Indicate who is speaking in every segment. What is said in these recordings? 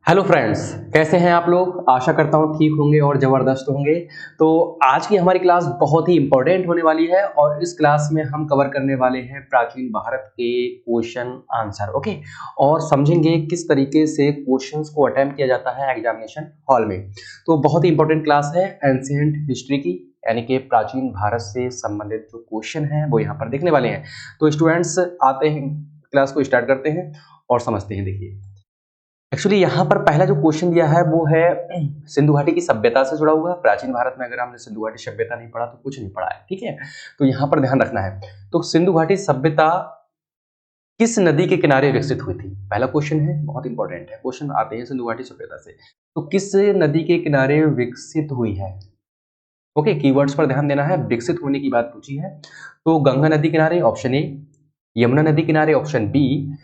Speaker 1: Hello friends, कैसे हैं आप लोग। आशा करता हूँ ठीक होंगे और ज़बरदस्त होंगे। तो आज की हमारी क्लास बहुत ही इंपॉर्टेंट होने वाली है और इस क्लास में हम कवर करने वाले हैं प्राचीन भारत के क्वेश्चन आंसर। ओके, और समझेंगे किस तरीके से क्वेश्चंस को अटेम्प्ट किया जाता है एग्जामिनेशन हॉल में। तो बहुत ही इंपॉर्टेंट क्लास है एंशिएंट हिस्ट्री की, यानी कि प्राचीन भारत से संबंधित जो क्वेश्चन हैं वो यहाँ पर देखने वाले हैं। तो स्टूडेंट्स आते हैं, क्लास को स्टार्ट करते हैं और समझते हैं। देखिए, एक्चुअली यहाँ पर पहला जो क्वेश्चन दिया है वो है सिंधु घाटी की सभ्यता से जुड़ा हुआ। प्राचीन भारत में अगर हमने सिंधु घाटी सभ्यता नहीं पढ़ा तो कुछ नहीं पढ़ा है, ठीक है। तो यहाँ पर ध्यान रखना है। तो सिंधु घाटी सभ्यता किस नदी के किनारे विकसित हुई थी, पहला क्वेश्चन है, बहुत इंपॉर्टेंट है। क्वेश्चन आते हैं सिंधु घाटी सभ्यता से, तो किस नदी के किनारे विकसित हुई है। ओके, कीवर्ड्स पर ध्यान देना है, विकसित होने की बात पूछी है। तो गंगा नदी किनारे ऑप्शन ए, यमुना नदी किनारे option B,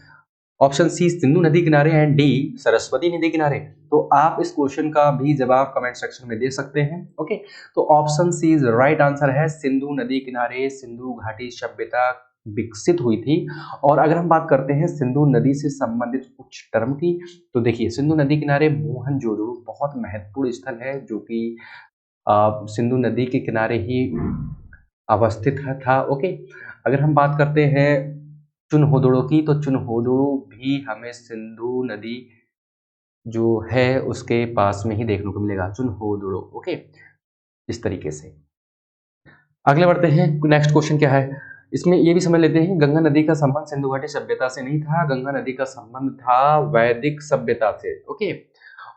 Speaker 1: option C Sindhu नदी किनारे एंड डी सरस्वती नदी किनारे। तो आप इस क्वेश्चन का भी जवाब कमेंट सेक्शन में दे सकते हैं। ओके, तो option C is right answer है, सिंधु नदी किनारे सिंधु घाटी सभ्यता विकसित हुई थी। और अगर हम बात करते हैं सिंधु नदी से संबंधित कुछ टर्म की, तो देखिए सिंधु नदी किनारे मोहनजोदड़ो बहुत महत्वपूर्ण स्थल है जो कि सिंधु नदी के किनारे ही अवस्थित था। ओके, अगर हम बात करते हैं चुनहोदड़ो की, तो चुनहोदड़ो भी हमें सिंधु नदी जो है उसके पास में ही देखने को मिलेगा, चुनहोदड़ो। ओके, इस तरीके से अगले बढ़ते हैं। नेक्स्ट क्वेश्चन क्या है, इसमें ये भी समझ लेते हैं। गंगा नदी का संबंध सिंधु घाटी सभ्यता से नहीं था, गंगा नदी का संबंध था वैदिक सभ्यता से। ओके,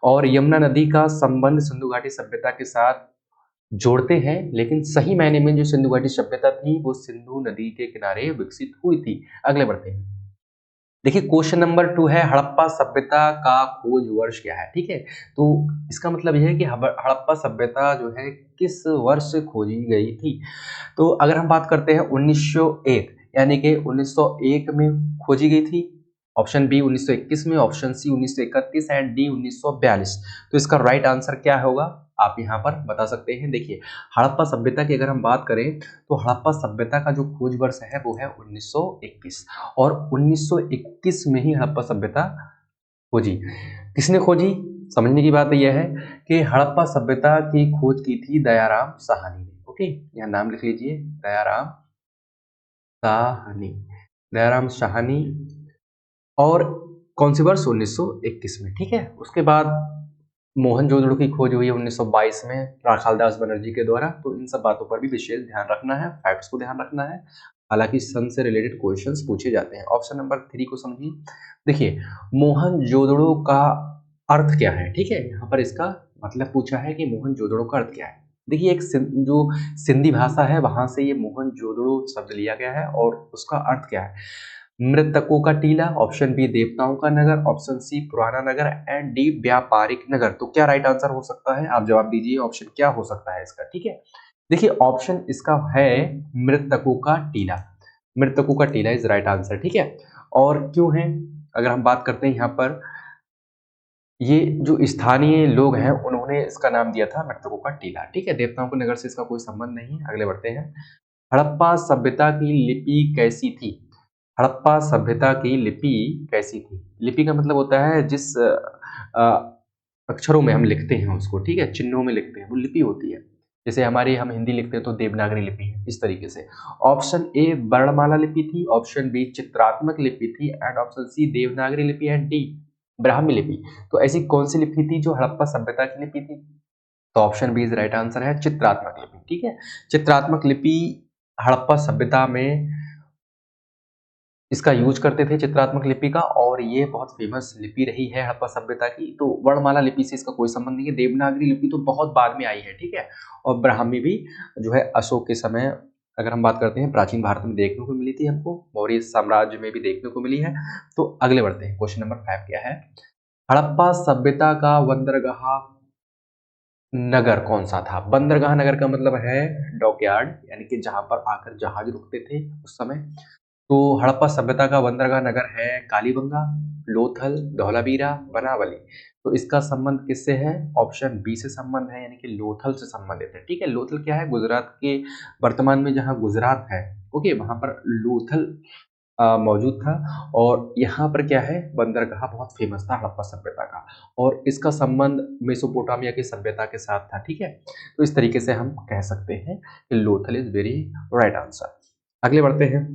Speaker 1: और यमुना नदी का संबंध सिंधु घाटी सभ्यता के साथ जोड़ते हैं, लेकिन सही मायने में जो सिंधु घाटी सभ्यता थी वो सिंधु नदी के किनारे विकसित हुई थी। अगले बढ़ते हैं। देखिए क्वेश्चन नंबर 2 है, हड़प्पा सभ्यता का खोज वर्ष क्या है। ठीक है, तो इसका मतलब यह है कि हड़प्पा सभ्यता जो है किस वर्ष खोजी गई थी। तो अगर हम बात करते हैं 1901, यानी कि 1901 में खोजी गई थी। ऑप्शन बी 1921 में, ऑप्शन सी 1931 एंड डी 1942। तो इसका राइट आंसर क्या होगा आप यहाँ पर बता सकते हैं। देखिए हड़प्पा सभ्यता की अगर हम बात करें तो हड़प्पा सभ्यता का जो खोज वर्ष है वो है 1921, और 1921 में ही हड़प्पा सभ्यता खोजी। किसने खोजी, समझने की बात यह है कि हड़प्पा सभ्यता की खोज की थी दयाराम साहनी ने। ओके, यहाँ नाम लिख लीजिए, दयाराम साहनी, दयाराम साहनी। और कौन सी वर्ष, 1921 में। ठीक है, उसके बाद मोहनजोदड़ो की खोज हुई है 1922 में राखालदास बनर्जी के द्वारा। तो इन सब बातों पर भी विशेष ध्यान रखना है, फैक्ट्स को ध्यान रखना है, हालांकि सन से रिलेटेड क्वेश्चंस पूछे जाते हैं। ऑप्शन नंबर 3 को समझिए। देखिए मोहनजोदड़ो का अर्थ क्या है। ठीक है, यहाँ पर इसका मतलब पूछा है कि मोहनजोदड़ो का अर्थ क्या है। देखिए एक जो सिंधी भाषा है वहां से ये मोहनजोदड़ो शब्द लिया गया है, और उसका अर्थ क्या है, मृतकों का टीला, ऑप्शन बी देवताओं का नगर, ऑप्शन सी पुराना नगर एंड डी व्यापारिक नगर। तो क्या राइट आंसर हो सकता है, आप जवाब दीजिए, ऑप्शन क्या हो सकता है इसका। ठीक है, देखिए ऑप्शन इसका है मृतकों का टीला, मृतकों का टीला इज राइट आंसर। ठीक है, और क्यों है, अगर हम बात करते हैं यहाँ पर, ये जो स्थानीय लोग हैं उन्होंने इसका नाम दिया था मृतकों का टीला। ठीक है, देवताओं के नगर से इसका कोई संबंध नहीं है। अगले बढ़ते हैं। हड़प्पा सभ्यता की लिपि कैसी थी, हड़प्पा सभ्यता की लिपि कैसी थी। लिपि का मतलब होता है जिस अक्षरों में हम लिखते हैं उसको, ठीक है, चिन्हों में लिखते हैं, वो लिपि होती है। जैसे हमारे हम हिंदी लिखते हैं तो देवनागरी लिपि है, इस तरीके से। ऑप्शन ए वर्णमाला लिपि थी, ऑप्शन बी चित्रात्मक लिपि थी एंड ऑप्शन सी देवनागरी लिपि एंड डी ब्राह्मी लिपि। तो ऐसी कौन सी लिपि थी जो हड़प्पा सभ्यता की लिपि थी, तो option B is right answer है, चित्रात्मक लिपि। ठीक है, चित्रात्मक लिपि हड़प्पा सभ्यता में इसका यूज करते थे, चित्रात्मक लिपि का, और ये बहुत फेमस लिपि रही है हड़प्पा सभ्यता की। तो वर्णमाला लिपि से इसका कोई संबंध नहीं है। देवनागरी लिपि तो बहुत बाद में आई है, ठीक है, और ब्राह्मी भी जो है अशोक के समय, अगर हम बात करते हैं, प्राचीन भारत में देखने को मिली थी हमको, मौर्य साम्राज्य में भी देखने को मिली है। तो अगले बढ़ते हैं, क्वेश्चन नंबर 5 क्या है, हड़प्पा सभ्यता का बंदरगाह नगर कौन सा था। बंदरगाह नगर का मतलब है डॉकयार्ड, यानी कि जहां पर आकर जहाज रुकते थे उस समय। तो हड़प्पा सभ्यता का बंदरगाह नगर है कालीबंगा, लोथल, धौलावीरा, बनावली। तो इसका संबंध किससे है, ऑप्शन बी से संबंध है, यानी कि लोथल से संबंधित है। ठीक है, लोथल क्या है, गुजरात के, वर्तमान में जहां गुजरात है, ओके, वहां पर लोथल मौजूद था और यहाँ पर क्या है, बंदरगाह बहुत फेमस था हड़प्पा सभ्यता का और इसका संबंध मेसोपोटामिया की सभ्यता के साथ था। ठीक है, तो इस तरीके से हम कह सकते हैं कि Lothal is very right answer. अगले बढ़ते हैं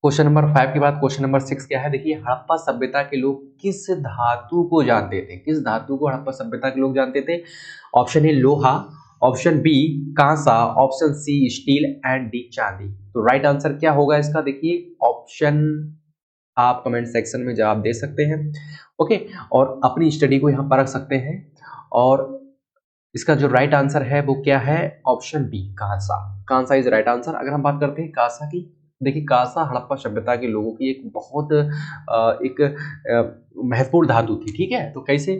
Speaker 1: क्वेश्चन नंबर 5 के बाद क्वेश्चन नंबर 6 क्या है, देखिए हड़प्पा सभ्यता के लोग किस धातु को जानते थे, किस धातु को हड़प्पा सभ्यता के लोग जानते थे। ऑप्शन ए लोहा, ऑप्शन बी कांसा, option C steel and D चांदी। तो राइट आंसर क्या होगा इसका, देखिए ऑप्शन आप कमेंट सेक्शन में जवाब दे सकते हैं। ओके, और अपनी स्टडी को यहाँ परख सकते हैं और इसका जो राइट आंसर है वो क्या है, option B Kansa. Kansa is right answer. अगर हम बात करते हैं कांसा की, देखिए कांसा हड़प्पा सभ्यता के लोगों की एक बहुत एक महत्वपूर्ण धातु थी। ठीक है, तो कैसे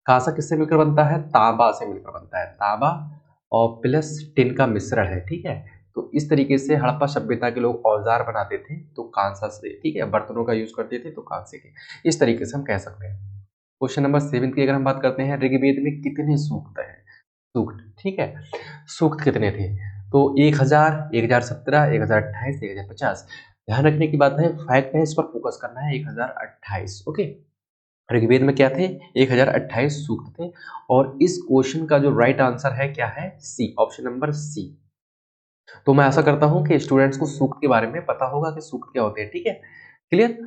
Speaker 1: कांसा किससे मिलकर बनता है, तांबा से मिलकर बनता है, तांबा और प्लस टिन का मिश्रण है। ठीक है, तो इस तरीके से हड़प्पा सभ्यता के लोग औजार बनाते थे तो कांसा से, ठीक है, बर्तनों का यूज करते थे तो कांसे के, इस तरीके से हम कह सकते हैं। क्वेश्चन नंबर 7 की अगर हम बात करते हैं, ऋग्वेद में कितने सूक्त हैं, सूक्त, ठीक है, सूक्त कितने थे, तो 1000, 1017, 1028, 1050। ध्यान रखने की बात है, फैक्ट है, इस पर फोकस करना है, 1028। ओके, ऋग्वेद में क्या थे, 1028 सूक्त थे और इस क्वेश्चन का जो राइट आंसर है क्या है, सी, ऑप्शन नंबर सी। तो मैं आशा करता हूं कि स्टूडेंट्स को सूक्त के बारे में पता होगा कि सूक्त क्या होते हैं। ठीक है, क्लियर।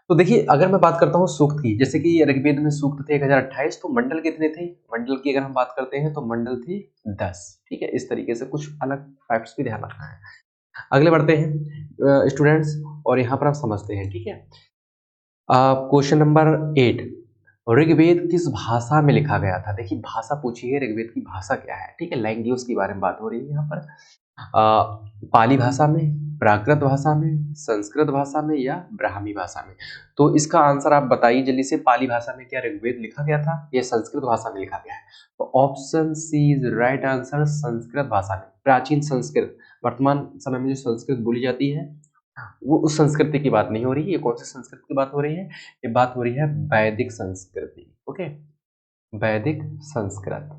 Speaker 1: तो देखिए अगर मैं बात करता हूं सूक्त की, जैसे कि ऋग्वेद में सूक्त थे 1028, तो मंडल कितने थे, मंडल की अगर हम बात करते हैं तो मंडल थे 10। ठीक है, इस तरीके से कुछ अलग फैक्ट्स भी ध्यान रखना है। अगले बढ़ते हैं स्टूडेंट्स और यहाँ पर आप समझते हैं। ठीक है, क्वेश्चन नंबर 8, ऋग्वेद किस भाषा में लिखा गया था। देखिए भाषा पूछी है, ऋग्वेद की भाषा क्या है। ठीक है, लैंग्वेज के बारे में बात हो रही है यहाँ पर। पाली भाषा में, प्राकृत भाषा में, संस्कृत भाषा में या ब्राह्मी भाषा में। तो इसका आंसर आप बताइए जल्दी से, पाली भाषा में क्या ऋग्वेद लिखा गया था या संस्कृत भाषा में लिखा गया है। तो option C is right answer, Sanskrit भाषा में। प्राचीन संस्कृत, वर्तमान समय में जो संस्कृत बोली जाती है वो उस संस्कृति की बात नहीं हो रही है। ये कौन सी संस्कृति की बात हो रही है, ये बात हो रही है वैदिक संस्कृति। ओके, वैदिक संस्कृत,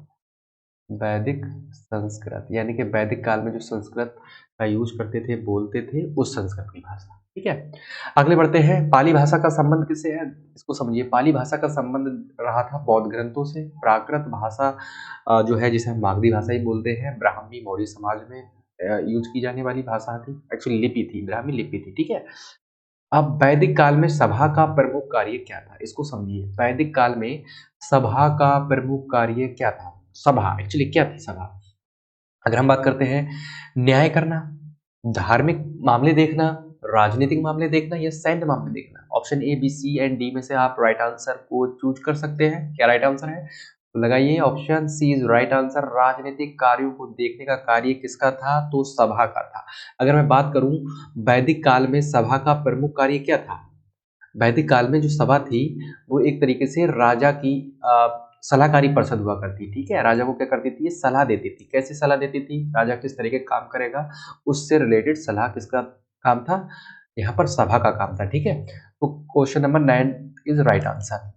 Speaker 1: वैदिक संस्कृत यानी कि वैदिक काल में जो संस्कृत का यूज करते थे, बोलते थे, उस संस्कृत की भाषा। ठीक है, अगले बढ़ते हैं, पाली भाषा का संबंध किससे है, इसको समझिए। पाली भाषा का संबंध रहा था बौद्ध ग्रंथों से। प्राकृत भाषा जो है जिसे हम मागधी भाषा ही बोलते हैं, ब्राह्मी मौर्य समाज में यूज की जाने वाली भाषा थी, एक्चुअली लिपि थी, ब्राह्मी लिपि थी। ठीक है, अब वैदिक काल में सभा का प्रमुख कार्य क्या था, इसको समझिए। वैदिक काल में सभा का प्रमुख कार्य क्या था, सभा एक्चुअली क्या थी सभा। अगर हम बात करते हैं, न्याय करना, धार्मिक मामले देखना, राजनीतिक मामले देखना या सैन्य मामले देखना। Option A, B, C and D में से आप राइट आंसर को चूज कर सकते हैं। क्या राइट आंसर है, तो लगाइए option C is right answer. राजनीतिक कार्यों को देखने का कार्य किसका था, तो सभा का था। अगर मैं बात करूं वैदिक काल में सभा का प्रमुख कार्य क्या था, वैदिक काल में जो सभा थी वो एक तरीके से राजा की सलाहकारी परिषद हुआ करती। ठीक है, राजा को क्या करती थी, ये सलाह देती थी। कैसे सलाह देती थी, राजा किस तरीके का काम करेगा उससे रिलेटेड सलाह किसका काम था, यहाँ पर सभा का काम था। ठीक है, तो question number 9 is right answer.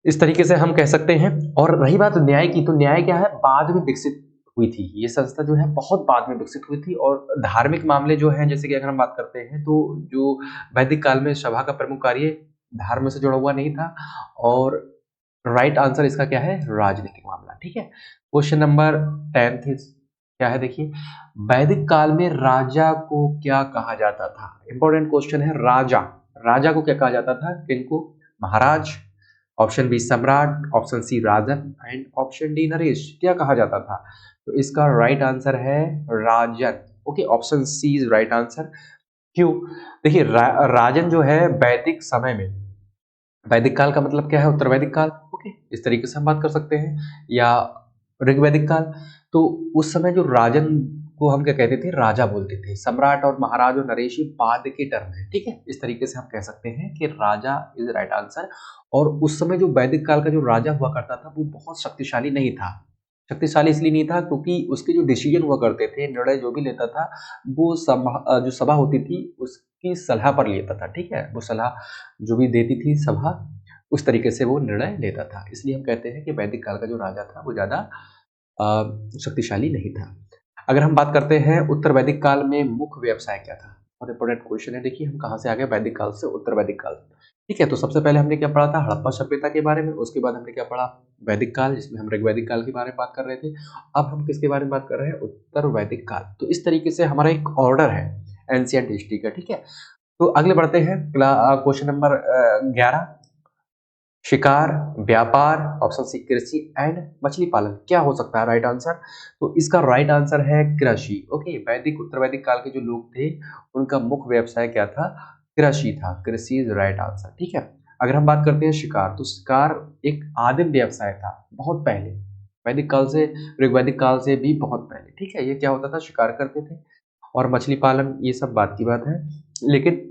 Speaker 1: इस तरीके से हम कह सकते हैं। और रही बात न्याय की, तो न्याय क्या है, बाद में विकसित हुई थी, ये संस्था जो है बहुत बाद में विकसित हुई थी। और धार्मिक मामले जो हैं, जैसे कि अगर हम बात करते हैं तो जो वैदिक काल में सभा का प्रमुख कार्य धर्म से जुड़ा हुआ नहीं था। और राइट आंसर इसका क्या है, राजनीतिक मामला। ठीक है, क्वेश्चन नंबर 10 क्या है, देखिए वैदिक काल में राजा को क्या कहा जाता था। इंपॉर्टेंट क्वेश्चन है, राजा, राजा को क्या कहा जाता था, किनको, महाराज, ऑप्शन बी सम्राट, ऑप्शन सी राजन एंड ऑप्शन डी नरेश। क्या कहा जाता था, तो इसका राइट आंसर है राजन। Okay, option C is right answer. क्यों, देखिए राजन जो है वैदिक समय में, वैदिक काल का मतलब क्या है, उत्तर वैदिक काल। ओके, इस तरीके से हम बात कर सकते हैं, या ऋग्वैदिक काल। तो उस समय जो राजन को हम क्या कहते थे, राजा बोलते थे। सम्राट और महाराज और नरेश बाद के टर्म है। ठीक है, इस तरीके से हम कह सकते हैं कि राजा इज राइट आंसर। और उस समय जो वैदिक काल का जो राजा हुआ करता था वो बहुत शक्तिशाली नहीं था। शक्तिशाली इसलिए नहीं था क्योंकि उसके जो डिसीजन हुआ करते थे, निर्णय जो भी लेता था, वो सभा जो सभा होती थी उसकी सलाह पर लेता था। ठीक है, वो सलाह जो भी देती थी सभा, उस तरीके से वो निर्णय लेता था। इसलिए हम कहते हैं कि वैदिक काल का जो राजा था वो ज्यादा शक्तिशाली नहीं था। अगर हम बात करते हैं उत्तर वैदिक काल में मुख्य व्यवसाय क्या था, बहुत इंपॉर्टेंट क्वेश्चन है। देखिए हम कहाँ से आ गए, वैदिक काल से उत्तर वैदिक काल। ठीक है, तो सबसे पहले हमने क्या पढ़ा था, हड़प्पा सभ्यता के बारे में। उसके बाद हमने क्या पढ़ा, वैदिक काल, जिसमें हम ऋग्वैदिक काल के बारे में बात कर रहे थे। अब हम किसके बारे में बात कर रहे हैं, उत्तर वैदिक काल। तो इस तरीके से हमारा एक ऑर्डर है एंशिएंट हिस्ट्री का। ठीक है, तो अगले बढ़ते हैं क्वेश्चन नंबर 11। शिकार, व्यापार, ऑप्शन सी कृषि एंड मछली पालन, क्या हो सकता है राइट आंसर। तो इसका राइट आंसर है कृषि। ओके, वैदिक उत्तर वैदिक काल के जो लोग थे उनका मुख्य व्यवसाय क्या था, कृषि था। कृषि इज राइट आंसर। ठीक है, अगर हम बात करते हैं शिकार, तो शिकार एक आदिम व्यवसाय था, बहुत पहले, वैदिक काल से, ऋग्वैदिक काल से भी बहुत पहले। ठीक है, ये क्या होता था, शिकार करते थे। और मछली पालन ये सब बात की बात है। लेकिन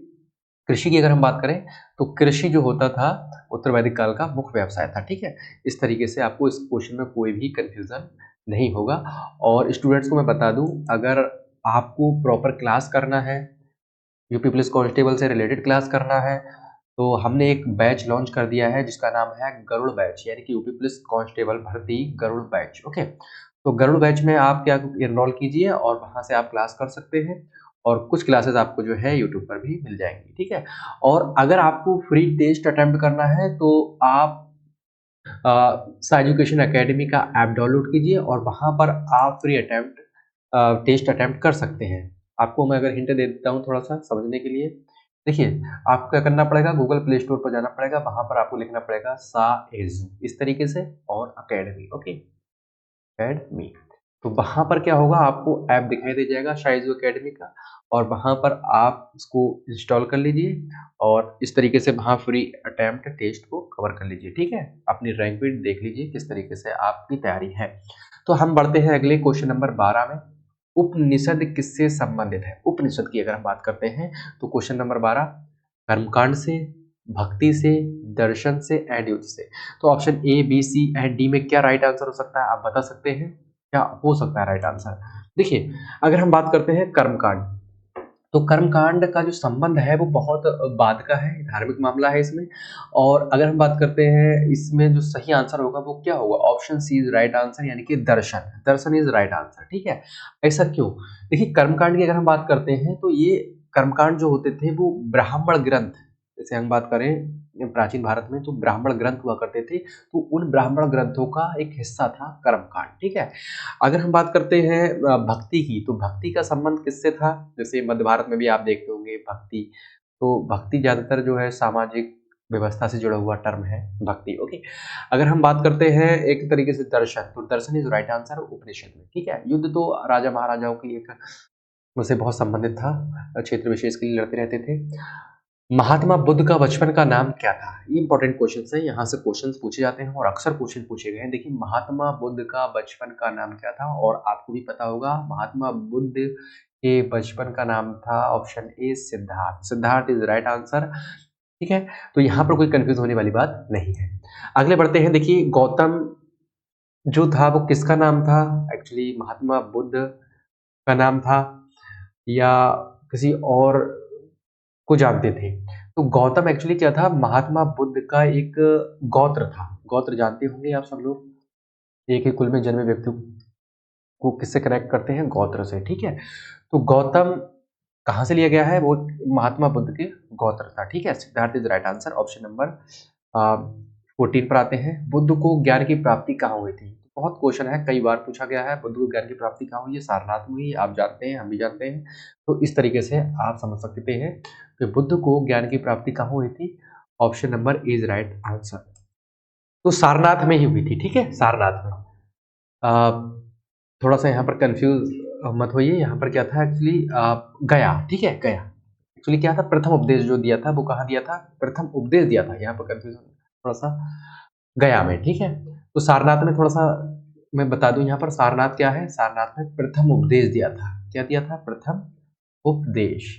Speaker 1: कृषि की अगर हम बात करें तो कृषि जो होता था उत्तर वैदिक काल का मुख्य व्यवसाय था। ठीक है, इस तरीके से आपको इस क्वेश्चन में कोई भी कंफ्यूजन नहीं होगा। और स्टूडेंट्स को मैं बता दूं, अगर आपको प्रॉपर क्लास करना है, यूपी पुलिस कांस्टेबल से रिलेटेड क्लास करना है, तो हमने एक बैच लॉन्च कर दिया है जिसका नाम है गरुड़ बैच, यानी कि यूपी पुलिस कांस्टेबल भर्ती गरुड़ बैच। ओके, तो गरुड़ बैच में आप क्या एनरोल कीजिए और वहां से आप क्लास कर सकते हैं। और कुछ क्लासेस आपको जो है यूट्यूब पर भी मिल जाएंगी। ठीक है, और अगर आपको फ्री टेस्ट अटेम्प्ट करना है तो आप सा एजुकेशन एकेडमी का ऐप डाउनलोड कीजिए और वहां पर आप फ्री अटेम्प्ट टेस्ट अटेम्प्ट कर सकते हैं। आपको मैं अगर हिंट दे देता हूँ थोड़ा सा समझने के लिए, देखिए आपको क्या करना पड़ेगा, गूगल प्ले स्टोर पर जाना पड़ेगा, वहां पर आपको लिखना पड़ेगा सा एजू इस तरीके से और अकेडमी। ओके, एकेडमी, तो वहां पर क्या होगा, आपको ऐप दिखाई दे जाएगा शाइजू एकेडमी का, और वहां पर आप इसको इंस्टॉल कर लीजिए और इस तरीके से वहां फ्री अटेम्प्ट टेस्ट को कवर कर लीजिए। ठीक है, अपनी रैंक भी देख लीजिए किस तरीके से आपकी तैयारी है। तो हम बढ़ते हैं अगले क्वेश्चन नंबर 12 में। उपनिषद किससे संबंधित है, उपनिषद की अगर हम बात करते हैं तो क्वेश्चन नंबर 12 कर्मकांड से, भक्ति से, दर्शन से एंड युद्ध से। तो option A B C and D में क्या राइट आंसर हो सकता है, आप बता सकते हैं क्या हो सकता है राइट आंसर। देखिए अगर हम बात करते हैं कर्मकांड, तो कर्मकांड का जो संबंध है वो बहुत बाद का है, धार्मिक मामला है इसमें। और अगर हम बात करते हैं इसमें जो सही आंसर होगा वो क्या होगा, option C is right answer, यानी कि दर्शन, दर्शन इज राइट आंसर। ठीक है, ऐसा क्यों, देखिए कर्मकांड की अगर हम बात करते हैं तो ये कर्मकांड जो होते थे वो ब्राह्मण ग्रंथ, जैसे हम बात करें प्राचीन भारत में तो ब्राह्मण ग्रंथ हुआ करते थे, तो उन ब्राह्मण ग्रंथों का एक हिस्सा था कर्मकांड। ठीक है, अगर हम बात करते हैं भक्ति की, तो भक्ति का संबंध किससे था, जैसे मध्य भारत में भी आप देखते होंगे भक्ति, तो भक्ति ज्यादातर जो है सामाजिक व्यवस्था से जुड़ा हुआ टर्म है भक्ति। ओके, अगर हम बात करते हैं एक तरीके से दर्शन, तो दर्शन इज राइट आंसर उपनिषद में। ठीक है, युद्ध तो राजा महाराजाओं की एक उससे बहुत संबंधित था, क्षेत्र विशेष के लिए लड़ते रहते थे। महात्मा बुद्ध का बचपन का नाम क्या था, ये इंपॉर्टेंट क्वेश्चन है, यहाँ से क्वेश्चन पूछे जाते हैं और अक्सर क्वेश्चन पूछे गए हैं। देखिए महात्मा बुद्ध का बचपन का नाम क्या था, और आपको भी पता होगा महात्मा बुद्ध के बचपन का नाम था option A Siddharth, Siddharth is right answer. ठीक है, तो यहाँ पर कोई कंफ्यूज होने वाली बात नहीं है। अगले बढ़ते हैं, देखिए गौतम जो था वो किसका नाम था, एक्चुअली महात्मा बुद्ध का नाम था या किसी और को जानते थे। तो गौतम एक्चुअली क्या था, महात्मा बुद्ध का एक गोत्र था। गोत्र जानते होंगे आप सब लोग, एक ही कुल में जन्मे व्यक्ति को किससे कनेक्ट करते हैं, गोत्र से। ठीक है, तो गौतम कहाँ से लिया गया है, वो महात्मा बुद्ध के गोत्र था। ठीक है, Siddharth is right answer. Option number 14 पर आते हैं, बुद्ध को ज्ञान की प्राप्ति कहाँ हुई थी। बहुत क्वेश्चन है, कई बार पूछा गया है, बुद्ध को ज्ञान की प्राप्ति कहाँ हुई है, सारनाथ में हुई, आप जानते हैं, हम भी जानते हैं। तो इस तरीके से आप समझ सकते हैं कि बुद्ध को ज्ञान की प्राप्ति कहाँ हुई थी, option number is right answer. तो सारनाथ में ही हुई थी। ठीक है, सारनाथ में। थोड़ा सा यहाँ पर कंफ्यूज मत होइए, यहाँ पर क्या था एक्चुअली गया। ठीक है, गया एक्चुअली क्या था, प्रथम उपदेश जो दिया था वो कहाँ दिया था, प्रथम उपदेश दिया था, यहाँ पर कंफ्यूजन थोड़ा सा गया में। ठीक है, तो सारनाथ में थोड़ा सा मैं बता दूं, यहाँ पर सारनाथ क्या है, सारनाथ में प्रथम उपदेश दिया था, क्या दिया था, प्रथम उपदेश।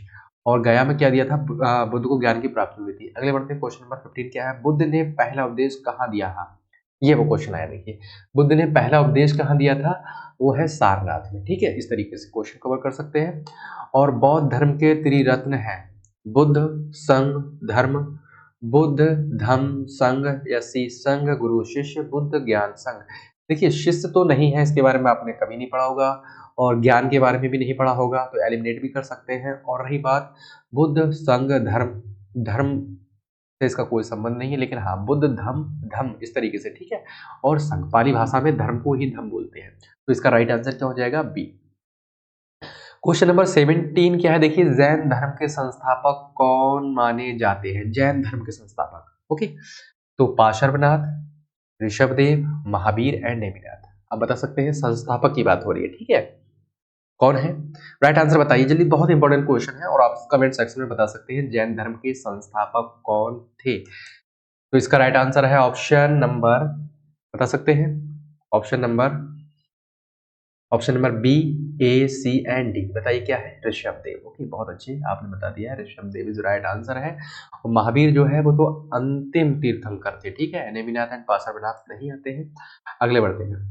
Speaker 1: और गया में क्या दिया था, बुद्ध को ज्ञान की प्राप्ति हुई थी। अगले बढ़ते हैं, क्वेश्चन नंबर 15 क्या है, बुद्ध ने पहला उपदेश कहाँ दिया था, ये वो क्वेश्चन आया। देखिए बुद्ध ने पहला उपदेश कहाँ दिया था, वो है सारनाथ में। ठीक है, इस तरीके से क्वेश्चन कवर कर सकते हैं। और बौद्ध धर्म के त्रिरत्न हैं, बुद्ध, संघ, धर्म, बुद्ध धम्म संघ, या सी संघ गुरु शिष्य, बुद्ध ज्ञान संघ। देखिए शिष्य तो नहीं है, इसके बारे में आपने कभी नहीं पढ़ा होगा और ज्ञान के बारे में भी नहीं पढ़ा होगा, तो एलिमिनेट भी कर सकते हैं। और रही बात बुद्ध संघ धर्म, धर्म से इसका कोई संबंध नहीं है, लेकिन हाँ बुद्ध धम धम इस तरीके से, ठीक है। और संघ पाली भाषा में धर्म को ही धम बोलते हैं, तो इसका राइट आंसर क्या हो जाएगा? बी। क्वेश्चन नंबर 17 क्या है देखिए, जैन धर्म के संस्थापक कौन माने जाते हैं? जैन धर्म के संस्थापक, ओके। तो पाशर्वनाथ, ऋषभदेव, महावीर एंड नेमिनाथ। आप बता सकते हैं, संस्थापक की बात हो रही है, ठीक है। कौन है? राइट आंसर बताइए जल्दी, बहुत इंपॉर्टेंट क्वेश्चन है और आप कमेंट सेक्शन में बता सकते हैं जैन धर्म के संस्थापक कौन थे। तो इसका राइट आंसर है ऑप्शन नंबर, बता सकते हैं, option number B, A, C and D. बताइए क्या है? ऋषभदेव। ओके, बहुत अच्छे, आपने बता दिया है, ऋषभदेव इज राइट आंसर है। और महावीर जो है वो तो अंतिम तीर्थंकर थे, ठीक है, नेमिनाथ एंड पार्श्वनाथ नहीं आते हैं। अगले बढ़ते हैं।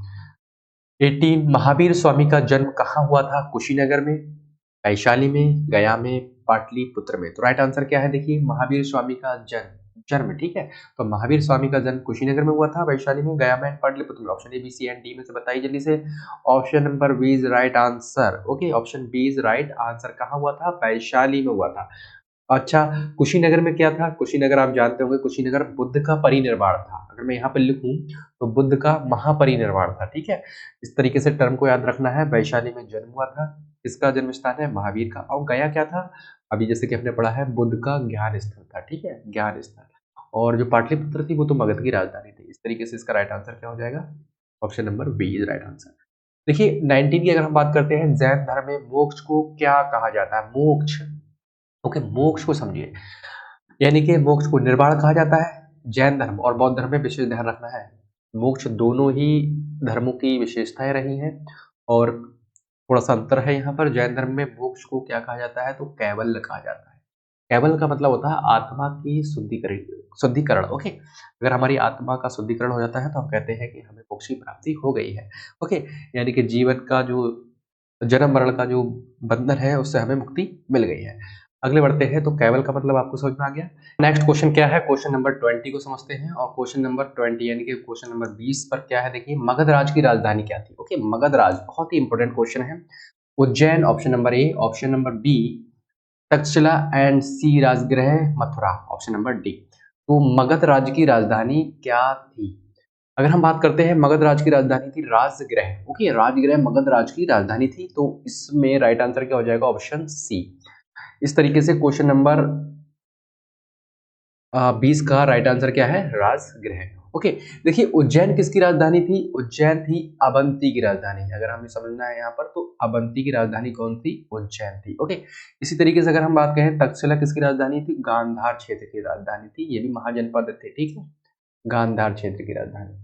Speaker 1: 18 महावीर स्वामी का जन्म कहाँ हुआ था? कुशीनगर में, वैशाली में, गया में, पाटलिपुत्र में। तो राइट आंसर क्या है देखिए, महावीर स्वामी का जन्म, जन्म, ठीक है। तो महावीर स्वामी का जन्म कुशीनगर में हुआ था, वैशाली में, गया में, पाटलिपुत्र में। Option A, B, C and D में से बताइए जल्दी से। Option number B is right answer. Okay, option B is right answer. कहाँ हुआ था? वैशाली में हुआ था। अच्छा, कुशीनगर में क्या था? कुशीनगर आप जानते होंगे, कुशीनगर बुद्ध का परिनिर्वाण था। अगर मैं यहाँ पे लिखूं तो बुद्ध का महापरिनिर्वाण था, ठीक है। इस तरीके से टर्म को याद रखना है। वैशाली में जन्म हुआ था, किसका जन्म स्थान है? महावीर का। और गया क्या था? अभी जैसे कि हमने पढ़ा है, बुद्ध का ज्ञान स्थल था, ठीक है, ज्ञान स्थल। और जो पाटलिपुत्र थी वो तो मगध की राजधानी थी। इस तरीके से इसका राइट आंसर क्या हो जाएगा? Option number B is right answer. देखिए 19 की अगर हम बात करते हैं, जैन धर्म में मोक्ष को क्या कहा जाता है? मोक्ष, ओके, मोक्ष को समझिए, यानी कि मोक्ष को निर्वाण कहा जाता है। जैन धर्म और बौद्ध धर्म में विशेष ध्यान रखना है, मोक्ष दोनों ही धर्मों की विशेषताएं रही हैं और थोड़ा सा अंतर है यहाँ पर। जैन धर्म में मोक्ष को क्या कहा जाता है? तो कैवल्य कहा जाता है। कैवल्य का मतलब होता है आत्मा की शुद्धिकरण, शुद्धिकरण, ओके। अगर हमारी आत्मा का शुद्धिकरण हो जाता है तो हम कहते हैं कि हमें मोक्ष की प्राप्ति हो गई है, ओके। यानी कि जीवन का जो जन्म मरण का जो बंधन है उससे हमें मुक्ति मिल गई है। अगले बढ़ते हैं, तो कैवल का मतलब आपको समझ में आ गया। नेक्स्ट क्वेश्चन क्या है? क्वेश्चन नंबर 20 को समझते हैं। और क्वेश्चन नंबर 20 यानी कि क्वेश्चन नंबर 20 पर क्या है देखिए, मगध राज की राजधानी क्या थी? ओके, मगध राज बहुत ही इंपॉर्टेंट क्वेश्चन है। Ujjain option number A, option number B Taxila and C Rajagriha Mathura, option number D. तो मगध राज्य की राजधानी क्या थी? अगर हम बात करते हैं, मगध राज की राजधानी थी राजगृह, ओके, राजगृह मगध राज की राजधानी थी। तो इसमें राइट आंसर क्या हो जाएगा? Option C. इस तरीके से क्वेश्चन नंबर 20 का राइट आंसर क्या है? राजगृह, ओके। देखिए उज्जैन किसकी राजधानी थी? उज्जैन थी अवंती की राजधानी। अगर हमें समझना है यहाँ पर, तो अवंती की राजधानी कौन थी? उज्जैन थी, ओके। इसी तरीके से अगर हम बात करें, तक्षशिला किसकी राजधानी थी? गांधार क्षेत्र की राजधानी थी। ये भी महाजनपद थे, ठीक है, गांधार क्षेत्र की राजधानी।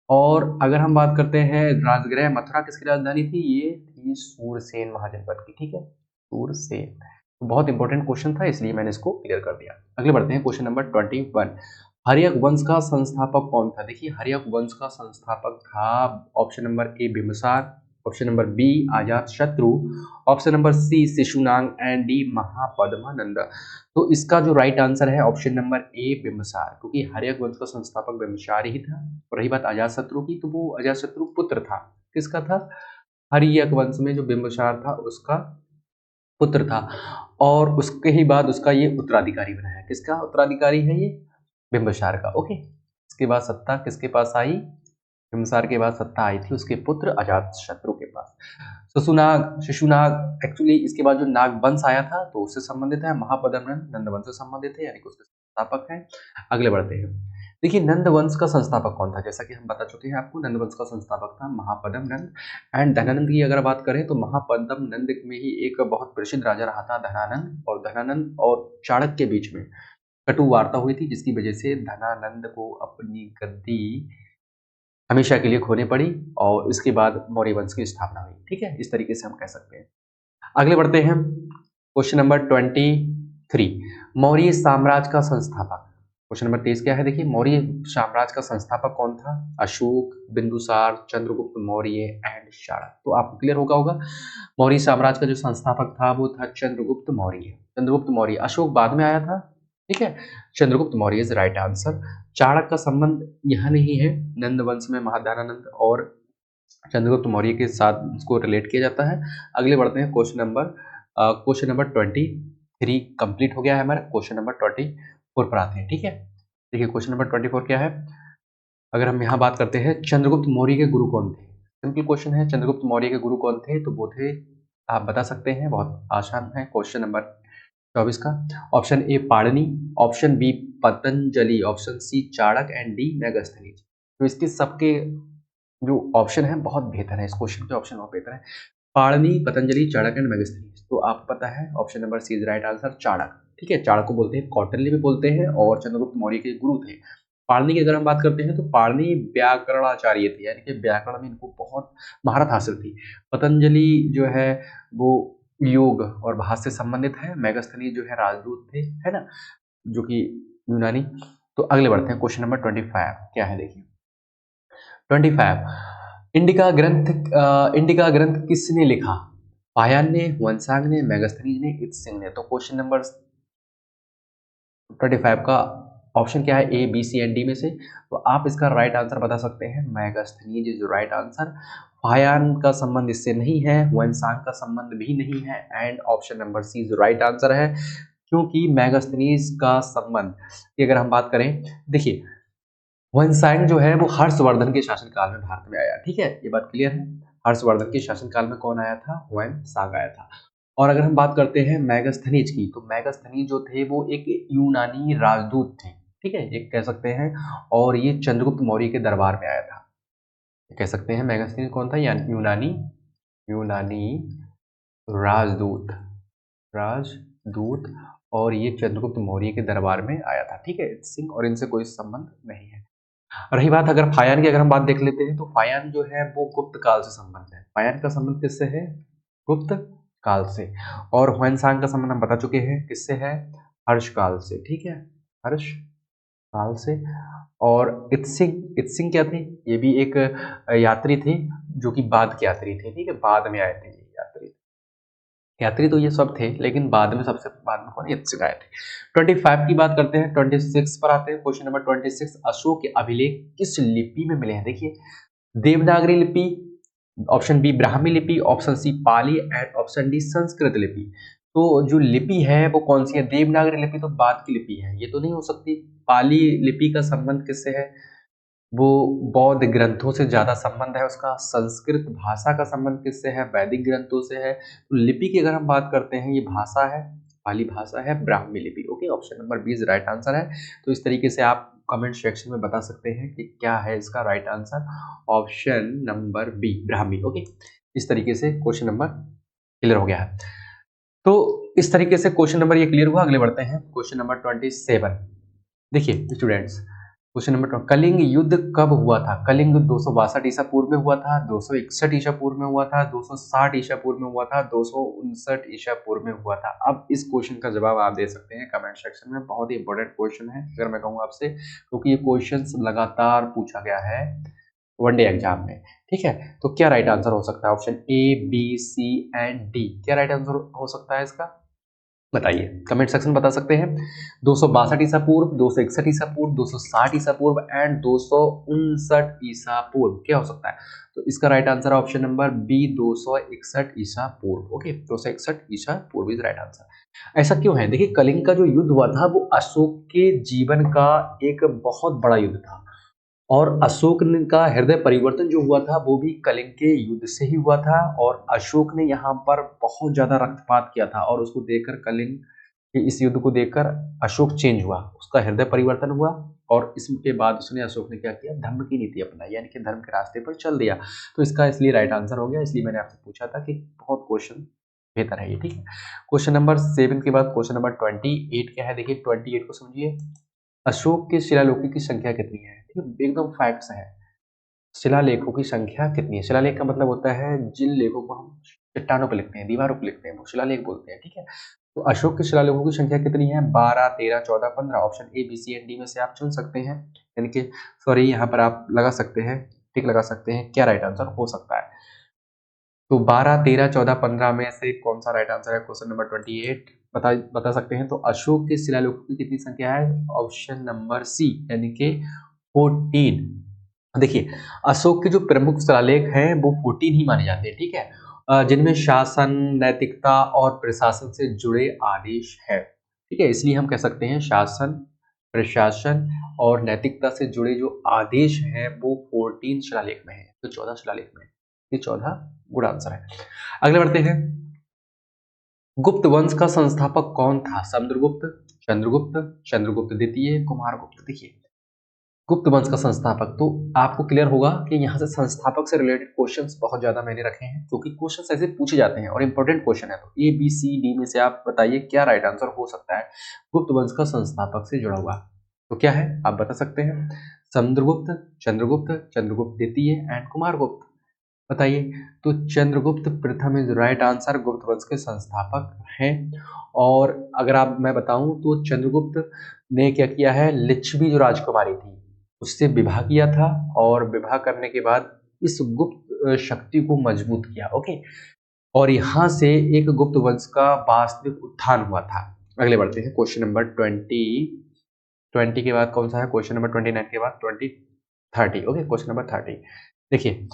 Speaker 1: और अगर हम बात करते हैं राजगृह मथुरा किसकी राजधानी थी? ये थी सूरसेन महाजनपद की, ठीक है, सूरसेन। तो बहुत इंपॉर्टेंट क्वेश्चन था, इसलिए मैंने इसको क्लियर कर दिया। अगले बढ़ते हैं, क्वेश्चन नंबर 21। हर्यक वंश का संस्थापक कौन था? देखिए हर्यक वंश का संस्थापक था option number A Bimbisara, option number B Ajatashatru, option number C Shishunaga and D Mahapadmananda. तो इसका जो राइट आंसर है ऑप्शन नंबर ए बिंबिसार, क्योंकि हर्यक वंश का संस्थापक बिंबिसार ही था। और रही बात अजातशत्रु की, तो वो अजातशत्रु पुत्र था, किसका था? हर्यक वंश में जो बिंबिसार था उसका पुत्र था। और उसके ही बाद उसका ये उत्तराधिकारी बना है। किसका उत्तराधिकारी है ये? बिंबिसार का, ओके। इसके बाद सत्ता किसके पास आई? बिंबिसार के बाद सत्ता आई थी उसके पुत्र अजातशत्रु के पास। शिशुनाग, शिशुनाग एक्चुअली इसके बाद जो नाग वंश आया था तो उससे संबंधित है। महापद्मनंद नंद वंश से संबंधित है, यानी कि उसके संस्थापक है। अगले बढ़ते हैं। देखिए नंद वंश का संस्थापक कौन था? जैसा कि हम बता चुके हैं आपको, नंद वंश का संस्थापक था महापद्मनंद। एंड धनानंद की अगर बात करें तो महापद्मनंद में ही एक बहुत प्रसिद्ध राजा रहा था धनानंद, और धनानंद और चाणक्य के बीच में कटु वार्ता हुई थी, जिसकी वजह से धनानंद को अपनी गद्दी हमेशा के लिए खोनी पड़ी और इसके बाद मौर्य वंश की स्थापना हुई, ठीक है, इस तरीके से हम कह सकते हैं। अगले बढ़ते हैं, क्वेश्चन नंबर 23। मौर्य साम्राज्य का संस्थापक, क्वेश्चन नंबर 23 क्या है देखिए, मौर्य साम्राज्य का संस्थापक कौन था? अशोक, बिंदुसार, चंद्रगुप्त मौर्य एंड चाणक्य। तो आपको क्लियर होगा मौर्य साम्राज्य का जो संस्थापक था वो था चंद्रगुप्त मौर्य। चंद्रगुप्त मौर्य, अशोक बाद में आया था, ठीक है। Chandragupta Maurya is right answer. Chanakya का संबंध यहाँ नहीं है, नंद वंश में महाधनानंद और चंद्रगुप्त मौर्य के साथ इसको रिलेट किया जाता है। अगले बढ़ते हैं क्वेश्चन नंबर 23 कंप्लीट हो गया है हमारा। क्वेश्चन नंबर 24 पर आते हैं, ठीक है। देखिए क्वेश्चन नंबर 24 क्या है। अगर हम यहाँ बात करते हैं चंद्रगुप्त मौर्य के गुरु कौन थे, सिंपल क्वेश्चन है, चंद्रगुप्त मौर्य के गुरु कौन थे, तो वो थे, आप बता सकते हैं, बहुत आसान है क्वेश्चन नंबर 24 का। Option A Panini, option B Patanjali, option C Chanakya and D Megasthenes. तो इसके सबके जो ऑप्शन है बहुत बेहतर है, इस क्वेश्चन के ऑप्शन बहुत बेहतर है। Panini, Patanjali, Chanakya and Megasthenes. तो आपको पता है option number C is right answer, Chanakya. ठीक है, चाणक्य को बोलते हैं, कौटिल्य भी बोलते हैं, और चंद्रगुप्त मौर्य के गुरु थे। पाणिनि की अगर हम बात करते हैं तो पाणिनि व्याकरणाचार्य थे, यानी कि व्याकरण में इनको बहुत महारत हासिल थी। पतंजलि जो है वो योग और भाषा से संबंधित है। मेगास्थनीज जो है राजदूत थे, है ना, जो कि यूनानी। तो अगले बढ़ते हैं क्वेश्चन नंबर 25 क्या है, देखिए 25। इंडिका ग्रंथ किसने लिखा? पायन ने, ह्वेनसांग ने, मेगास्थनीज ने, इत्सिंग ने। तो क्वेश्चन नंबर 25 का ऑप्शन क्या है, A B C and D में से? तो आप इसका राइट आंसर बता सकते हैं, मेगास्थनीज इज राइट आंसर। पायन का संबंध इससे नहीं है, ह्वेनसांग का संबंध भी नहीं है, and option number C is right answer है। क्योंकि मेगास्थनीज का संबंध की अगर हम बात करें, देखिए ह्वेनसांग जो है वो हर्षवर्धन के शासनकाल में भारत में आया, ठीक है, ये बात क्लियर है। हर्षवर्धन के शासनकाल में कौन आया था? ह्वेनसांग आया था। और अगर हम बात करते हैं मेगास्थनीज की, तो मेगास्थनीज जो थे वो एक यूनानी राजदूत थे, ठीक है, एक कह सकते हैं, और ये चंद्रगुप्त मौर्य के दरबार में आया था। कह सकते हैं मेगास्थनीज कौन था? यूनानी यूनानी राजदूत राजदूत और ये चंद्रगुप्त मौर्य के दरबार में आया था, ठीक है, सिंह, और इनसे कोई संबंध नहीं है। रही बात अगर फायान की, अगर हम बात देख लेते हैं, तो फायान जो है वो गुप्त काल से संबंध है। फायान का संबंध किससे है? गुप्त काल से। और ह्वेनसांग का संबंध हम बता चुके हैं किससे है? हर्ष काल से, ठीक है, हर्ष काल से। और इत्सिंग, इत्सिंग क्या थे? ये भी एक यात्री थे, जो कि बाद के यात्री थे, ठीक है, बाद में आए थे ये यात्री। यात्री तो ये सब थे, लेकिन बाद में, सबसे बाद में कौन? इत्सिंग आए थे। 25 की बात करते हैं, 26 पर आते हैं। क्वेश्चन नंबर 26, अशोक के अभिलेख किस लिपि में मिले हैं? देखिए देवनागरी लिपि, ऑप्शन बी ब्राह्मी लिपि, option C Pali and option D Sanskrit लिपि। तो जो लिपि है वो कौन सी है? देवनागरी लिपि तो बाद की लिपि है, ये तो नहीं हो सकती। पाली लिपि का संबंध किससे है? वो बौद्ध ग्रंथों से ज्यादा संबंध है उसका। संस्कृत भाषा का संबंध किससे है? वैदिक ग्रंथों से है। तो लिपि की अगर हम बात करते हैं, ये भाषा है, पाली भाषा है, ब्राह्मी लिपि। Okay, option number B is right answer है। तो इस तरीके से आप कमेंट सेक्शन में बता सकते हैं कि क्या है इसका right answer. Option number B Brahmi. Okay, इस तरीके से क्वेश्चन नंबर क्लियर हो गया है। तो इस तरीके से क्वेश्चन नंबर ये क्लियर हुआ। अगले बढ़ते हैं क्वेश्चन नंबर 27। देखिए स्टूडेंट्स, क्वेश्चन नंबर 20, कलिंग युद्ध कब हुआ था? कलिंग युद्ध 262 ईसा पूर्व में हुआ था, 261 ईसा पूर्व में हुआ था, 260 ईसा पूर्व में हुआ था, 259 ईसा पूर्व में हुआ था। अब इस क्वेश्चन का जवाब आप दे सकते हैं कमेंट सेक्शन में। बहुत ही इंपॉर्टेंट क्वेश्चन है अगर मैं कहूँ आपसे, क्योंकि ये क्वेश्चन लगातार पूछा गया है वनडे एग्जाम में, ठीक है। तो क्या राइट आंसर हो सकता है? Option A B C and D, क्या राइट आंसर हो सकता है इसका? बताइए, कमेंट सेक्शन बता सकते हैं। 262 ईसा पूर्व, 261 ईसा पूर्व, 260 ईसा पूर्व एंड 259 ईसा पूर्व, क्या हो सकता है? तो इसका right answer option number B 261 ईसा पूर्व। ओके, 261 ईसा पूर्व इज राइट आंसर। ऐसा क्यों है? देखिए कलिंग का जो युद्ध हुआ था वो अशोक के जीवन का एक बहुत बड़ा युद्ध था, और अशोक का हृदय परिवर्तन जो हुआ था वो भी कलिंग के युद्ध से ही हुआ था। और अशोक ने यहाँ पर बहुत ज्यादा रक्तपात किया था, और उसको देखकर कलिंग के इस युद्ध को देखकर अशोक चेंज हुआ, उसका हृदय परिवर्तन हुआ। और इसके बाद उसने, अशोक ने क्या किया? धर्म की नीति अपनाई, यानी कि धर्म के रास्ते पर चल दिया। तो इसका इसलिए राइट आंसर हो गया। इसलिए मैंने आपसे पूछा था कि बहुत क्वेश्चन बेहतर है ये, ठीक है। क्वेश्चन नंबर 7 के बाद क्वेश्चन नंबर 28 क्या है? देखिए 28 को समझिए। अशोक के शिलालेखों की संख्या कितनी है? ठीक है, एकदम फैक्ट्स है। शिलालेखों की संख्या कितनी है? शिलालेख का मतलब होता है जिन लेखों को हम चट्टानों पर लिखते हैं, दीवारों पर लिखते हैं, वो शिलालेख बोलते हैं, ठीक है। तो अशोक के शिलालेखों की संख्या कितनी है? 12, 13, 14, 15। Option A B C and D में से आप चुन सकते हैं, यानी कि सॉरी यहाँ पर आप लगा सकते हैं, टिक लगा सकते हैं, क्या राइट आंसर हो सकता है। तो 12, 13, 14, 15 में से कौन सा राइट आंसर है? क्वेश्चन नंबर 28 बता सकते हैं। तो अशोक के शिलालेखों की कितनी संख्या है? ऑप्शन नंबर सी, यानी कि 14। देखिए, अशोक के जो प्रमुख शिलालेख हैं वो 14 ही माने जाते हैं, ठीक है? जिनमें शासन, नैतिकता और प्रशासन से जुड़े आदेश हैं, ठीक है? इसलिए हम कह सकते हैं शासन, प्रशासन और नैतिकता से जुड़े जो आदेश हैं वो 14 शिलालेख में हैं, तो 14 शिलालेख में हैं। ये 14 गुड आंसर है। अगले बढ़ते हैं। गुप्त वंश का संस्थापक कौन था? समुद्रगुप्त, चंद्रगुप्त, चंद्रगुप्त द्वितीय, कुमारगुप्त। देखिए, गुप्त वंश का संस्थापक, तो आपको क्लियर होगा कि यहाँ से संस्थापक से रिलेटेड क्वेश्चंस बहुत ज्यादा मैंने रखे हैं, क्योंकि क्वेश्चंस ऐसे पूछे जाते हैं और इंपॉर्टेंट क्वेश्चन है। तो ए बी सी डी में से आप बताइए क्या राइट आंसर हो सकता है गुप्त वंश का संस्थापक से जुड़ा हुआ। तो क्या है आप बता सकते हैं? समुद्रगुप्त, चंद्रगुप्त, चंद्रगुप्त द्वितीय एंड कुमारगुप्त। बताइए। तो चंद्रगुप्त प्रथम इज राइट आंसर, गुप्त वंश के संस्थापक हैं। और अगर आप मैं बताऊं तो चंद्रगुप्त ने क्या किया है, लिच्छवी जो राजकुमारी थी उससे विवाह किया था और विवाह करने के बाद इस गुप्त शक्ति को मजबूत किया। ओके, और यहाँ से एक गुप्त वंश का वास्तविक उत्थान हुआ था। अगले बढ़ते हैं क्वेश्चन नंबर 20 के बाद कौन सा है? क्वेश्चन नंबर 29 के बाद 30। Okay, question number 30। देखिए,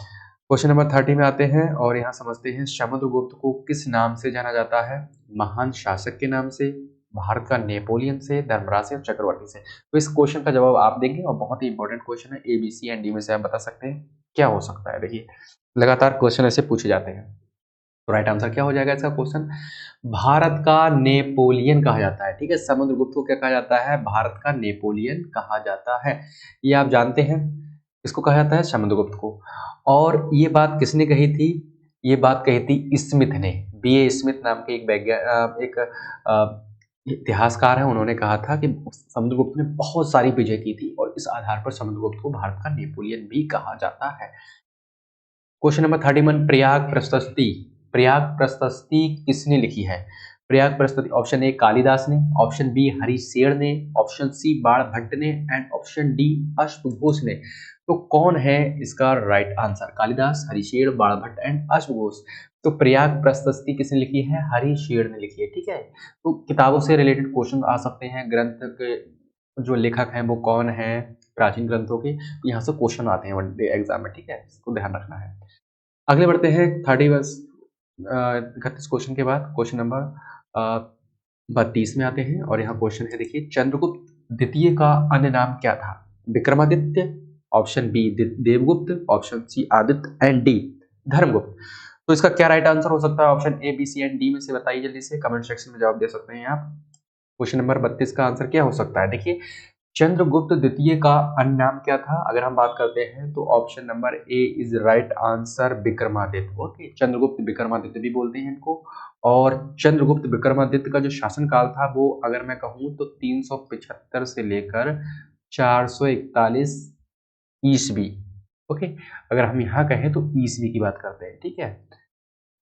Speaker 1: क्वेश्चन नंबर 30 में आते हैं और यहाँ समझते हैं समुद्रगुप्त को किस नाम से जाना जाता है? महान शासक के नाम से, भारत का नेपोलियन से, धर्मराज से, चक्रवर्ती से। तो इस क्वेश्चन का जवाब आप देंगे और बहुत ही इंपॉर्टेंट क्वेश्चन है, A B C and D में से आप बता सकते हैं क्या हो सकता है। देखिए, लगातार क्वेश्चन ऐसे पूछे जाते हैं। तो राइट आंसर क्या हो जाएगा इसका क्वेश्चन? भारत का नेपोलियन कहा जाता है, ठीक है? समुद्रगुप्त को क्या कहा जाता है? भारत का नेपोलियन कहा जाता है। ये आप जानते हैं, इसको कहा जाता है समुद्रगुप्त को। और ये बात किसने कही थी? ये बात कही थी स्मिथ ने, बी ए स्मिथ नाम के एक इतिहासकार है। उन्होंने कहा था कि समुद्रगुप्त ने बहुत सारी विजय की थी और इस आधार पर समुद्रगुप्त को भारत का नेपोलियन भी कहा जाता है। क्वेश्चन नंबर 31, प्रयाग प्रशस्ति। प्रयाग प्रशस्ति किसने लिखी है? प्रयाग प्रशस्ति ऑप्शन ए कालिदास ने, ऑप्शन बी हरिशेर ने, ऑप्शन सी बाणभट्ट ने एंड ऑप्शन डी अश्वघोष ने। तो कौन है इसका right answer? Kalidas, Harishena, Banabhatta and अश्वघोष। तो प्रयाग प्रशस्ति किसने लिखी है? हरिशेर ने लिखी है, ठीक है? तो किताबों से रिलेटेड क्वेश्चन आ सकते हैं, ग्रंथ के जो लेखक हैं वो कौन है प्राचीन ग्रंथों के, यहाँ से क्वेश्चन आते हैं वन डे एग्जाम में, ठीक है? इसको ध्यान रखना है। अगले बढ़ते हैं 31 क्वेश्चन के बाद क्वेश्चन नंबर 32 में आते हैं और यहाँ क्वेश्चन है, देखिए, चंद्रगुप्त द्वितीय का अन्य नाम क्या था? Vikramaditya, option B Devgupta, option C Aditya and D Dharmagupta. तो इसका क्या राइट आंसर हो सकता है? Option A B C and D में से बताइए जल्दी से, कमेंट सेक्शन में जवाब दे सकते हैं आप। क्वेश्चन नंबर 32 का आंसर क्या हो सकता है? देखिए, चंद्रगुप्त द्वितीय का अन्य नाम क्या था? अगर हम बात करते हैं तो option number A is right answer, Vikramaditya. Okay, Chandragupta Vikramaditya भी बोलते हैं इनको। और चंद्रगुप्त विक्रमादित्य का जो शासन काल था वो अगर मैं कहूँ तो 375 से लेकर 441 ईसवी। ओके, अगर हम यहाँ कहें तो ईसवी की बात करते हैं, ठीक है?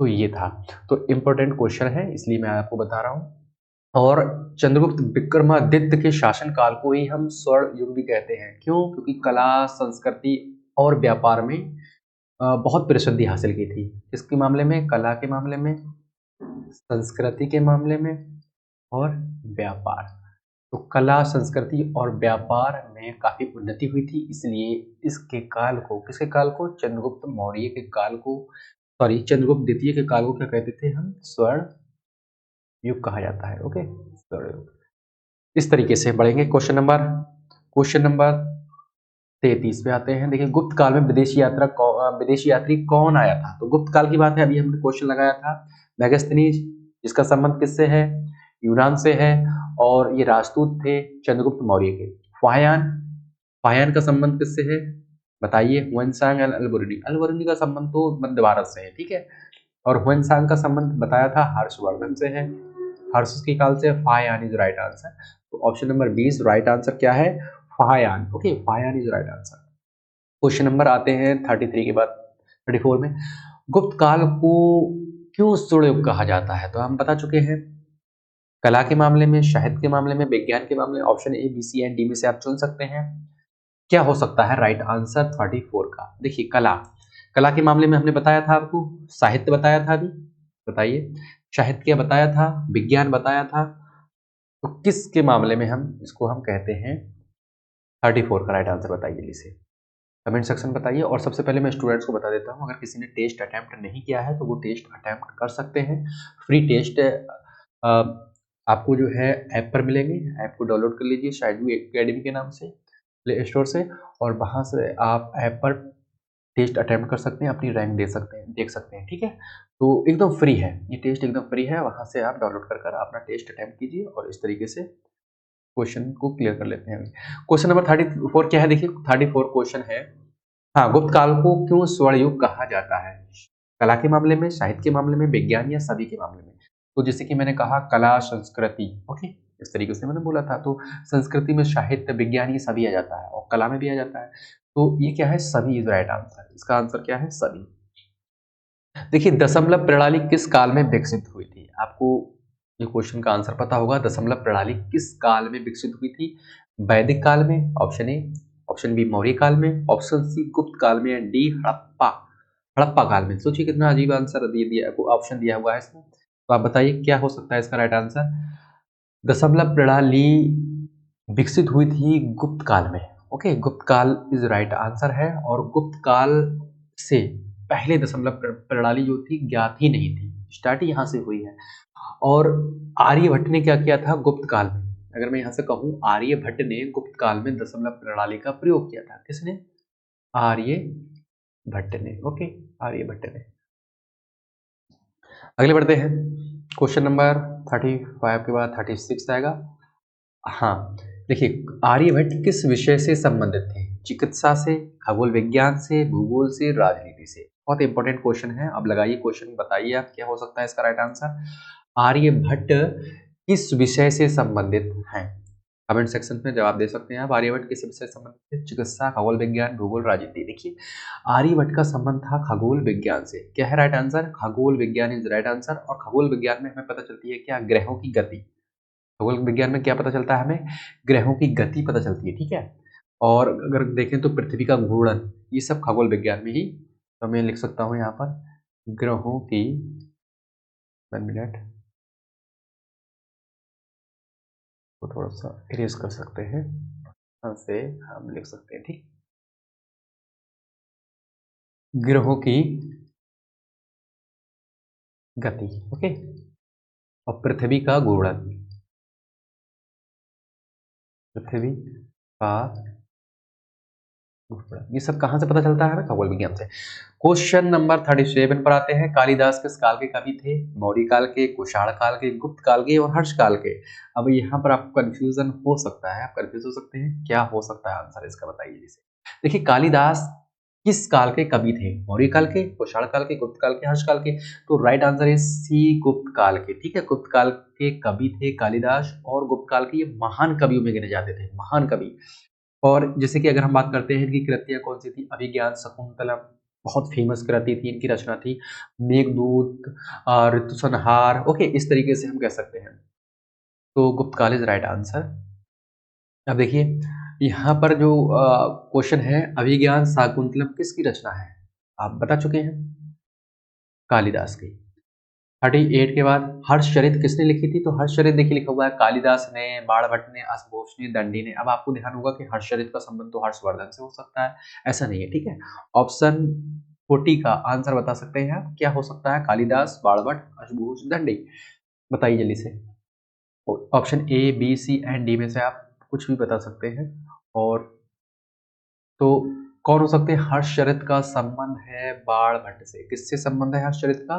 Speaker 1: तो ये था, तो इम्पोर्टेंट क्वेश्चन है इसलिए मैं आपको बता रहा हूँ। और चंद्रगुप्त विक्रमादित्य के शासनकाल को ही हम स्वर्ण युग भी कहते हैं। क्यों? क्योंकि कला, संस्कृति और व्यापार में बहुत प्रसिद्धि हासिल की थी। किसके मामले में? कला के मामले में, संस्कृति के मामले में और व्यापार। तो कला, संस्कृति और व्यापार में काफी उन्नति हुई थी, इसलिए इसके काल को, किसके काल को? चंद्रगुप्त मौर्य के काल को, सॉरी चंद्रगुप्त द्वितीय के काल को क्या कहते थे हम? स्वर्ण युग कहा जाता है। ओके, स्वर्ण युग। इस तरीके से बढ़ेंगे। क्वेश्चन नंबर 33 पे आते हैं। देखिए, गुप्त काल में विदेशी यात्री कौन आया था? तो गुप्त काल की बात है, अभी हमने क्वेश्चन लगाया था। मेगास्थनीज, इसका संबंध किससे है? यूनान से है और ये राजदूत थे चंद्रगुप्त मौर्य के। फाहियान, फाहियान का संबंध किससे है? बताइए। हुएनसांग एंड अल्बुर्नी, अल्बुर्नी का संबंध तो मध्य भारत से है, ठीक है? और हुएनसांग का संबंध बताया था हर्षवर्धन से है, हर्ष के काल से। Fahien is right answer. तो ऑप्शन नंबर 20 राइट आंसर क्या है? Fahien. Okay, Fahien is right answer. Question number आते हैं 33 के बाद 34 में। गुप्त काल को क्यों स्वर्ण युग कहा जाता है? तो हम बता चुके हैं, कला के मामले में, साहित्य के मामले में, विज्ञान के मामले में। Option A B C and D में से आप चुन सकते हैं। क्या हो सकता है राइट आंसर 34 का? देखिए, कला, कला के मामले में हमने बताया था आपको, साहित्य बताया था अभी, बताइए। साहित्य क्या बताया था? विज्ञान बताया था। तो किसके मामले में हम इसको हम कहते हैं 34 का राइट आंसर बताइए जल्दी से। कमेंट सेक्शन बताइए। और सबसे पहले मैं स्टूडेंट्स को बता देता हूँ, अगर किसी ने टेस्ट अटेम्प्ट नहीं किया है तो वो टेस्ट अटेम्प्ट कर सकते हैं। फ्री टेस्ट आपको जो है ऐप पर मिलेंगे, ऐप को डाउनलोड कर लीजिए शायदू एकेडमी के नाम से प्ले स्टोर से, और वहाँ से आप ऐप पर टेस्ट अटेम्प्ट कर सकते हैं, अपनी रैंक दे सकते हैं, देख सकते हैं, ठीक है। तो एकदम फ्री है ये टेस्ट, एकदम फ्री है, वहाँ से आप डाउनलोड कर कर अपना टेस्ट अटेम्प्ट कीजिए और इस तरीके से क्वेश्चन को क्लियर कर लेते हैं। क्वेश्चन नंबर 34 क्या है, देखिए 34 क्वेश्चन है। हाँ, गुप्त काल को क्यों स्वर्ण युग कहा जाता है? कला के मामले में, साहित्य के मामले में, विज्ञान या सभी के मामले में? तो जैसे कि मैंने कहा कला, संस्कृति, ओके, इस तरीके से मैंने बोला था। तो संस्कृति में, साहित्य, विज्ञान, ये सभी आ जाता है और कला में भी आ जाता है। तो ये क्या है, सभी इज राइट आंसर। इसका आंसर क्या है, सभी। देखिए दशमलव प्रणाली किस काल में विकसित हुई थी? आपको ये क्वेश्चन का आंसर पता होगा। दशमलव प्रणाली किस काल में विकसित हुई थी? वैदिक काल में, option A. Option B Maurya काल में। ऑप्शन सी गुप्त काल में। डी हड़प्पा हड़प्पा काल में। सोचिए कितना अजीब आंसर दे दिया, ऑप्शन दिया हुआ है इसमें। तो आप बताइए क्या हो सकता है इसका राइट आंसर? दशमलव प्रणाली विकसित हुई थी गुप्त काल में। ओके, गुप्त काल इज राइट आंसर है। और गुप्त काल से पहले दशमलव प्रणाली जो थी ज्ञात ही नहीं थी, स्टार्ट ही यहाँ से हुई है। और आर्यभट्ट ने क्या किया था गुप्त काल में? अगर मैं यहाँ से कहूँ, आर्यभट्ट ने गुप्त काल में दशमलव प्रणाली का प्रयोग किया था। किसने? आर्यभट्ट ने। ओके, आर्यभट्ट ने। अगले बढ़ते हैं। क्वेश्चन नंबर 35 के बाद 36 आएगा। हाँ, देखिए आर्यभट्ट किस विषय से संबंधित थे? चिकित्सा से, खगोल विज्ञान से, भूगोल से, राजनीति से? बहुत इंपॉर्टेंट क्वेश्चन है। अब लगाइए क्वेश्चन, बताइए आप क्या हो सकता है इसका राइट आंसर। आर्यभट्ट किस विषय से संबंधित हैं? कमेंट सेक्शन में जवाब दे सकते हैं आप। आर्यभट्ट किस विषय से संबंधित है? चिकित्सा, खगोल विज्ञान, भूगोल, राजनीति। देखिए आर्यभट्ट का संबंध था खगोल विज्ञान से। क्या है राइट आंसर? खगोल विज्ञान इज राइट आंसर। और खगोल विज्ञान में हमें पता चलती है क्या? ग्रहों की गति। खगोल विज्ञान में क्या पता चलता है हमें? ग्रहों की गति पता चलती है, ठीक है। और अगर देखें तो पृथ्वी का घूर्णन, ये सब खगोल विज्ञान में ही। तो मैं लिख सकता हूँ यहाँ पर ग्रहों की, 1 मिनट को थोड़ा सा इरेज कर सकते हैं, यहाँ से हम लिख सकते हैं, ठीक। ग्रहों की गति, ओके, और पृथ्वी का घूर्णन, पृथ्वी का ये सब कहाँ से पता चलता है? खगोल विज्ञान से। क्वेश्चन नंबर 37 पर आते हैं। कालिदास किस काल के कवि थे? मौर्य काल के, कुषाण काल के, गुप्त काल के और हर्ष काल के? अब यहाँ पर आपको कंफ्यूजन हो सकता है, आप कंफ्यूज हो सकते हैं, क्या हो सकता है आंसर इसका, बताइए जिसे। देखिए कालिदास किस काल के कवि थे? मौर्य काल के, कुषाण काल के, गुप्त काल के, हर्ष काल के? तो राइट आंसर है सी, गुप्त काल के, ठीक है। गुप्त काल के कवि थे कालिदास, और गुप्त काल के ये महान कवियों में गिने जाते थे, महान कवि। और जैसे कि अगर हम बात करते हैं इनकी कृतियां कौन सी थी, अभिज्ञान शकुंतलम बहुत फेमस कृति थी, इनकी रचना थी। मेघदूत, ऋतुसंहार, ओके, इस तरीके से हम कह सकते हैं। तो गुप्त काल इज राइट आंसर। अब देखिए यहाँ पर जो क्वेश्चन है, अभिज्ञान शाकुंतलम किसकी रचना है? आप बता चुके हैं, कालिदास की। 38 के बाद हर्षचरित किसने लिखी थी? तो हर्षचरित देखिए लिखा हुआ है कालिदास ने, बाणभट्ट ने, अशोक ने, दंडी ने। अब आपको ध्यान होगा कि हर्षचरित का संबंध तो हर्षवर्धन से हो सकता है, ऐसा नहीं है, ठीक है। ऑप्शन 40 का आंसर बता सकते हैं आप, क्या हो सकता है? कालिदास, बाणभट्ट, अशोक, दंडी? बताइए जल्दी से। Option A, B, C and D में से आप कुछ भी बता सकते हैं। और तो कौन हो सकते हैं? हर्षचरित का संबंध है बाणभट्ट से। किससे संबंध है हर्षचरित का?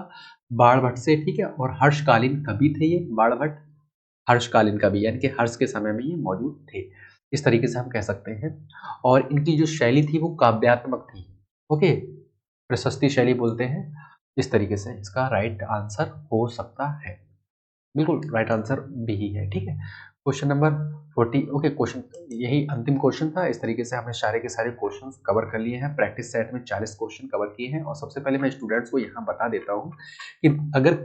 Speaker 1: बाणभट्ट से, ठीक है। और हर्षकालीन कवि थे ये बाणभट्ट, हर्षकालीन कवि, यानी कि हर्ष के समय में ये मौजूद थे, इस तरीके से हम कह सकते हैं। और इनकी जो शैली थी वो काव्यात्मक थी, ओके, प्रशस्ति शैली बोलते हैं, इस तरीके से इसका राइट आंसर हो सकता है। बिल्कुल राइट आंसर बी ही है, ठीक है। क्वेश्चन नंबर 40, ओके, क्वेश्चन यही अंतिम क्वेश्चन था। इस तरीके से हमने सारे के सारे क्वेश्चंस कवर कर लिए हैं। प्रैक्टिस सेट में 40 क्वेश्चन कवर किए हैं। और सबसे पहले मैं स्टूडेंट्स को यहाँ बता देता हूँ कि अगर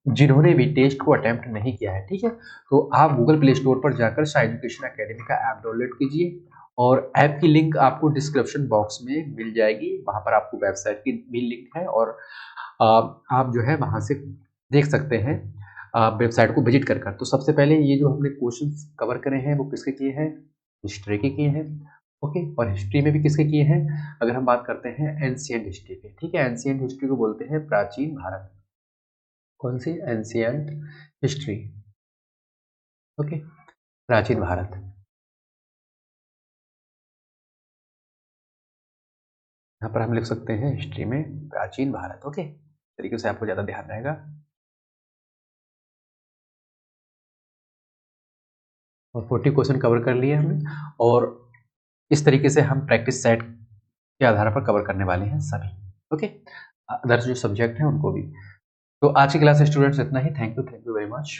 Speaker 1: जिन्होंने भी टेस्ट को अटेम्प्ट नहीं किया है, ठीक है, तो आप गूगल प्ले स्टोर पर जाकर शाह एजुकेशन एकेडमी का ऐप डाउनलोड कीजिए। और ऐप की लिंक आपको डिस्क्रिप्शन बॉक्स में मिल जाएगी, वहां पर आपको वेबसाइट की भी लिंक है। और आप जो है वहां से देख सकते हैं वेबसाइट को विजिट कर कर। तो सबसे पहले ये जो हमने क्वेश्चंस कवर करे हैं वो किसके किए हैं? हिस्ट्री के किए हैं। ओके। और हिस्ट्री में भी किसके किए हैं? अगर हम बात करते हैं एंशिएंट हिस्ट्री पे, ठीक है, एंशिएंट हिस्ट्री को बोलते हैं प्राचीन भारत। कौन सी? Ancient history. ओके, प्राचीन भारत। यहाँ पर हम लिख सकते हैं हिस्ट्री में प्राचीन भारत। ओके, तरीके से आपको ज़्यादा ध्यान रहेगा। और 40 क्वेश्चन कवर कर लिए हमने, और इस तरीके से हम प्रैक्टिस सेट के आधार पर कवर करने वाले हैं सभी। ओके, अदर्स जो सब्जेक्ट हैं उनको भी। तो आज की क्लास स्टूडेंट्स इतना ही। Thank you very much.